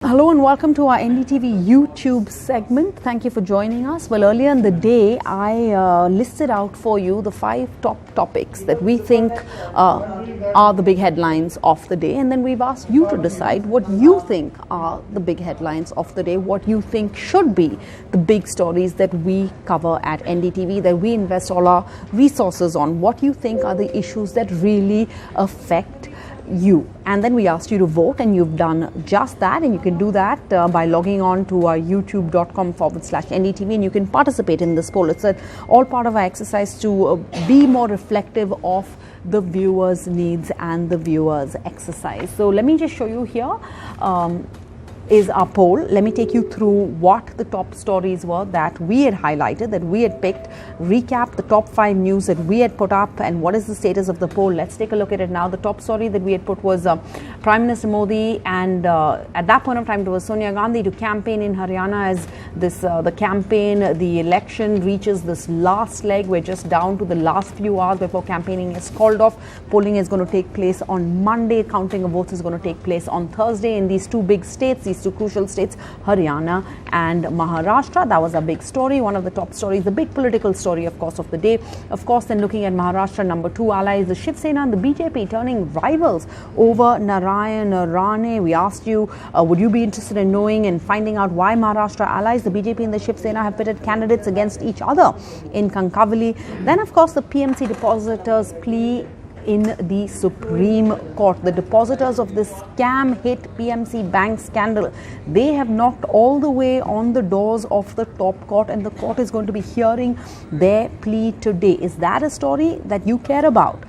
Hello and welcome to our NDTV YouTube segment. Thank you for joining us. Well, earlier in the day, I listed out for you the 5 top topics that we think are the big headlines of the day. And then we've asked you to decide what you think are the big headlines of the day, what you think should be the big stories that we cover at NDTV, that we invest all our resources on, what you think are the issues that really affect you. And then we asked you to vote, and you've done just that, and you can do that by logging on to our youtube.com/NDTV, and you can participate in this poll. It's all part of our exercise to be more reflective of the viewers' needs and the viewers' exercise. So let me just show you here is our poll. Let me take you through what the top stories were that we had highlighted, that we had picked, recap the top 5 news that we had put up, and what is the status of the poll. Let's take a look at it now. The top story that we had put was Prime Minister Modi, and at that point of time it was Sonia Gandhi to campaign in Haryana as this the campaign, the election reaches this last leg. We're just down to the last few hours before campaigning is called off. Polling is going to take place on Monday. Counting of votes is going to take place on Thursday in these 2 big states, these 2 crucial states, Haryana and Maharashtra. That was a big story, one of the top stories, the big political story, of course, of the day. Of course, then looking at Maharashtra, number 2 allies, the Shiv Sena and the BJP turning rivals over Narayan Rane. We asked you, would you be interested in knowing and finding out why Maharashtra allies, the BJP and the Shiv Sena, have pitted candidates against each other in Kankavali. Then, of course, the PMC depositors' plea in the Supreme Court. The depositors of this scam hit PMC bank scandal, they have knocked all the way on the doors of the top court, and the court is going to be hearing their plea today. Is that a story that you care about?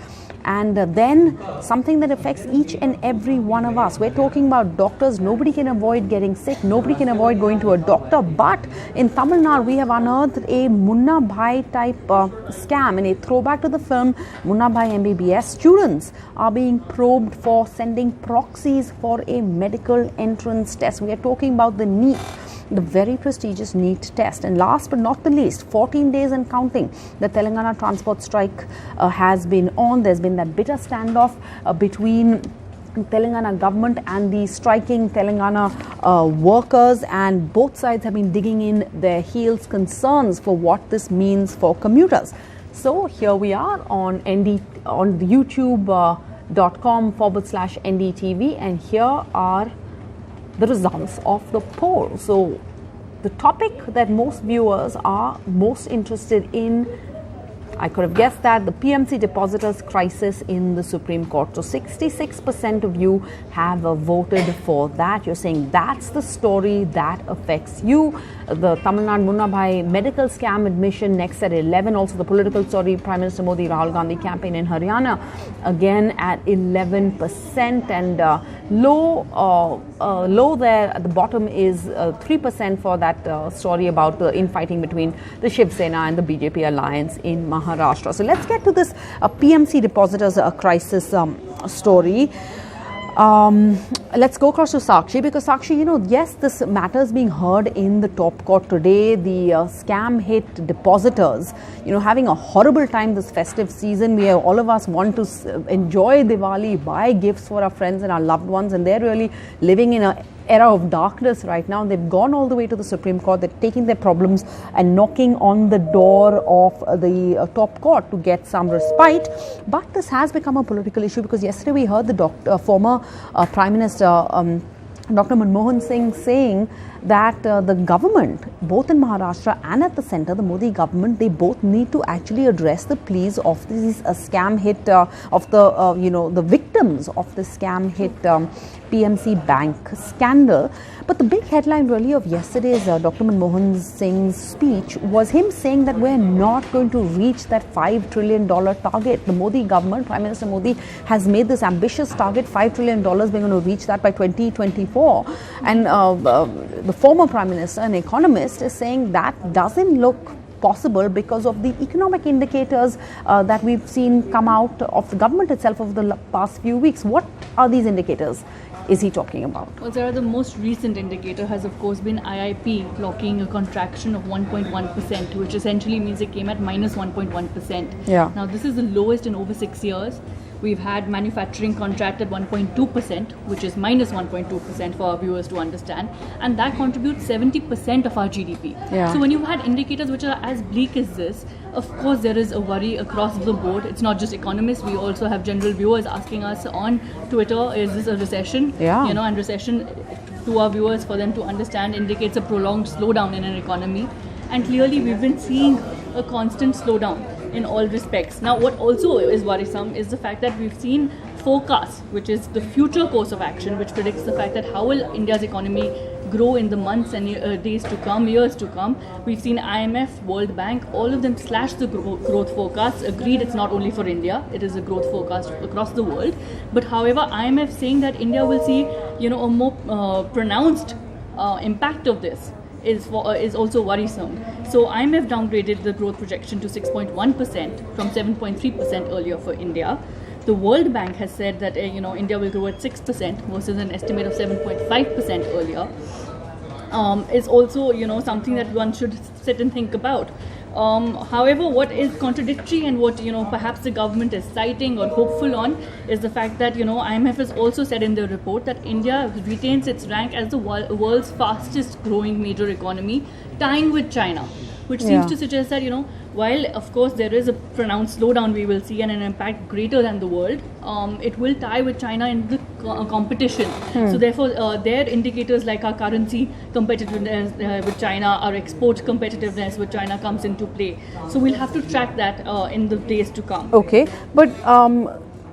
And then something that affects each and every one of us. We're talking about doctors. Nobody can avoid getting sick. Nobody can avoid going to a doctor. But in Tamil Nadu, we have unearthed a Munna Bhai type scam. In a throwback to the film Munna Bhai MBBS, students are being probed for sending proxies for a medical entrance test. We are talking about the NEET, the very prestigious NEET test. And last but not the least, 14 days and counting, the Telangana transport strike has been on. There's been that bitter standoff between Telangana government and the striking Telangana workers, and both sides have been digging in their heels, concerns for what this means for commuters. So here we are on youtube.com/NDTV, and here are the results of the poll. So the topic that most viewers are most interested in, I could have guessed that, the PMC depositors crisis in the Supreme Court. So 66% of you have voted for that. You're saying that's the story that affects you. The Tamil Nadu Munna Bhai medical scam admission next at 11. Also the political story, Prime Minister Modi, Rahul Gandhi campaign in Haryana, again at 11%. And low there at the bottom is 3% for that story about the infighting between the Shiv Sena and the BJP alliance in Maharashtra. So let's get to this PMC depositors crisis story. Let's go across to Sakshi, because Sakshi, yes, this matter is being heard in the top court today. The scam hit depositors, having a horrible time this festive season. All of us want to enjoy Diwali, buy gifts for our friends and our loved ones, and they're really living in an era of darkness right now. They've gone all the way to the Supreme Court. They're taking their problems and knocking on the door of the top court to get some respite. But this has become a political issue, because yesterday we heard the former Prime Minister Dr. Manmohan Singh saying that the government, both in Maharashtra and at the centre, the Modi government, they both need to actually address the pleas of these scam hit of the victims of the scam hit PMC bank scandal. But the big headline really of yesterday's Dr. Manmohan Singh's speech was him saying that we're not going to reach that $5 trillion target. The Modi government, Prime Minister Modi, has made this ambitious target, $5 trillion. We're going to reach that by 2024. And the former Prime Minister, an economist, is saying that doesn't look possible because of the economic indicators that we've seen come out of the government itself over the past few weeks. What are these indicators is he talking about? Well, Sarah, the most recent indicator has of course been IIP clocking a contraction of 1.1%, which essentially means it came at minus 1.1%. Yeah. Now this is the lowest in over 6 years. We've had manufacturing contract at 1.2%, which is minus 1.2% for our viewers to understand, and that contributes 70% of our GDP. Yeah. So when you've had indicators which are as bleak as this, of course there is a worry across the board. It's not just economists. We also have general viewers asking us on Twitter, is this a recession? Yeah. And recession, to our viewers, for them to understand, indicates a prolonged slowdown in an economy. And clearly we've been seeing a constant slowdown in all respects. Now, what also is worrisome is the fact that we've seen forecasts, which is the future course of action, which predicts the fact that how will India's economy grow in the months and days to come, years to come. We've seen IMF, World Bank, all of them slash the growth forecasts. Agreed, it's not only for India, it is a growth forecast across the world. But however, IMF saying that India will see, a more pronounced impact of this is also worrisome. So IMF downgraded the growth projection to 6.1% from 7.3% earlier for India. The World Bank has said that India will grow at 6% versus an estimate of 7.5% earlier. Is also something that one should sit and think about. However, what is contradictory and what perhaps the government is citing or hopeful on is the fact that IMF has also said in their report that India retains its rank as the world's fastest growing major economy, tying with China, which seems to suggest that while of course there is a pronounced slowdown we will see and an impact greater than the world, it will tie with China in the competition. So therefore their indicators like our currency competitiveness with China, our export competitiveness with China comes into play. So we'll have to track that in the days to come. Okay, but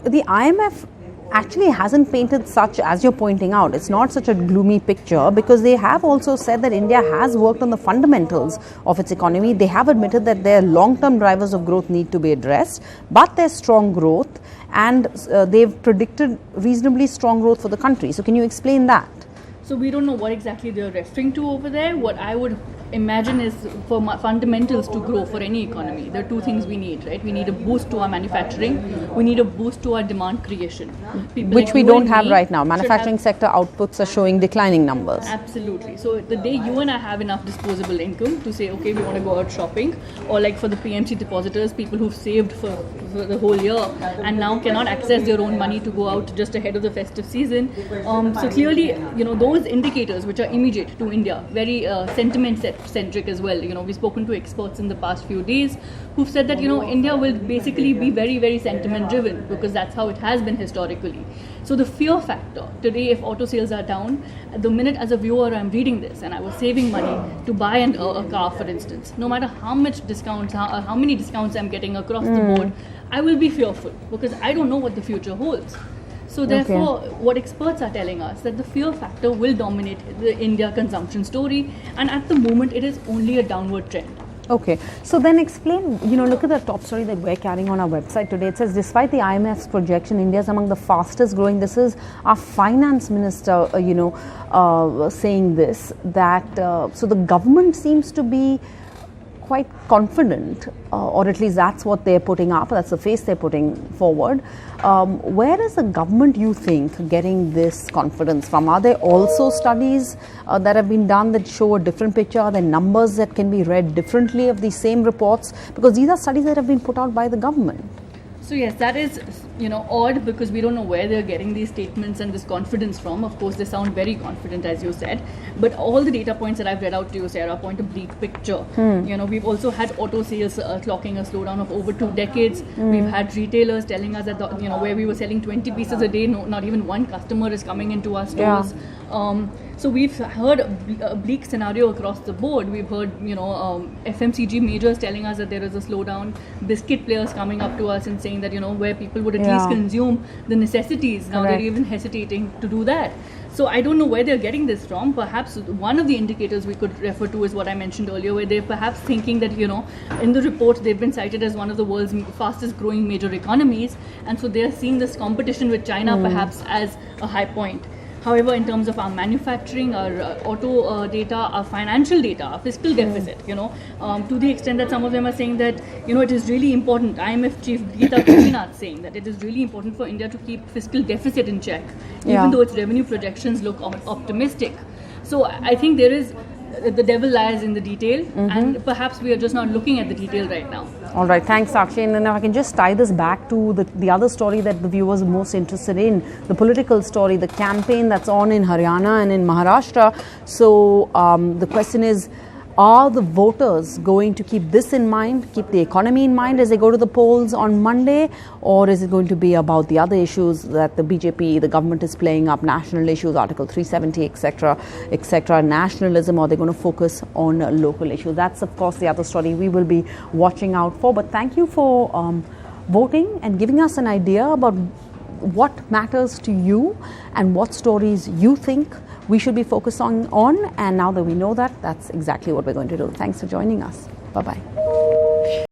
the IMF actually hasn't painted such, as you're pointing out, it's not such a gloomy picture, because they have also said that India has worked on the fundamentals of its economy. They have admitted that their long-term drivers of growth need to be addressed, but there's strong growth, and they've predicted reasonably strong growth for the country. So can you explain that? So we don't know what exactly they're referring to over there. What I would imagine is for fundamentals to grow for any economy, there are two things we need, right? We need a boost to our manufacturing. We need a boost to our demand creation. Which we don't have right now. Manufacturing sector outputs are showing declining numbers. Absolutely. So the day you and I have enough disposable income to say, okay, we want to go out shopping, or like for the PMC depositors, people who've saved for the whole year and now cannot access their own money to go out just ahead of the festive season. So clearly, those indicators which are immediate to India, very sentiment-centric as well. We've spoken to experts in the past few days who've said that, India will basically be very, very sentiment-driven, because that's how it has been historically. So the fear factor, today if auto sales are down, the minute as a viewer I'm reading this and I was saving money to buy a car, for instance, no matter how much discounts, how many discounts I'm getting across the board, I will be fearful, because I don't know what the future holds. So therefore, what experts are telling us that the fear factor will dominate the India consumption story, and at the moment it is only a downward trend. Okay, so then explain, look at the top story that we're carrying on our website today. It says, despite the IMF's projection, India is among the fastest growing. This is our finance minister, saying this, that, so the government seems to be quite confident, or at least that's what they're putting up, that's the face they're putting forward. Where is the government, you think, getting this confidence from? Are there also studies that have been done that show a different picture? Are there numbers that can be read differently of these same reports? Because these are studies that have been put out by the government. So yes, that is, odd, because we don't know where they're getting these statements and this confidence from. Of course, they sound very confident, as you said, but all the data points that I've read out to you, Sarah, point a bleak picture. We've also had auto sales clocking a slowdown of over 2 decades. We've had retailers telling us that, where we were selling 20 pieces a day, not even one customer is coming into our stores. So we've heard a bleak scenario across the board. We've heard, FMCG majors telling us that there is a slowdown, biscuit players coming up to us and saying that, where people would at least consume the necessities, now they're even hesitating to do that. So I don't know where they're getting this from. Perhaps one of the indicators we could refer to is what I mentioned earlier, where they're perhaps thinking that, in the report they've been cited as one of the world's fastest growing major economies, and so they're seeing this competition with China perhaps as a high point. However, in terms of our manufacturing, our auto data, our financial data, our fiscal deficit, to the extent that some of them are saying that, it is really important, IMF chief Geeta Gopinath saying that it is really important for India to keep fiscal deficit in check, even though its revenue projections look optimistic. So I think there is the devil lies in the detail, and perhaps we are just not looking at the detail right now. All right, thanks, Sakshi. And then I can just tie this back to the other story that the viewers are most interested in, the political story, the campaign that's on in Haryana and in Maharashtra. So the question is, are the voters going to keep this in mind, keep the economy in mind as they go to the polls on Monday, or is it going to be about the other issues that the BJP, the government is playing up, national issues, Article 370, etc., nationalism, or are they going to focus on local issues? That's, of course, the other story we will be watching out for. But thank you for voting and giving us an idea about what matters to you and what stories you think we should be focused on. And now that we know that, that's exactly what we're going to do. Thanks for joining us. Bye-bye.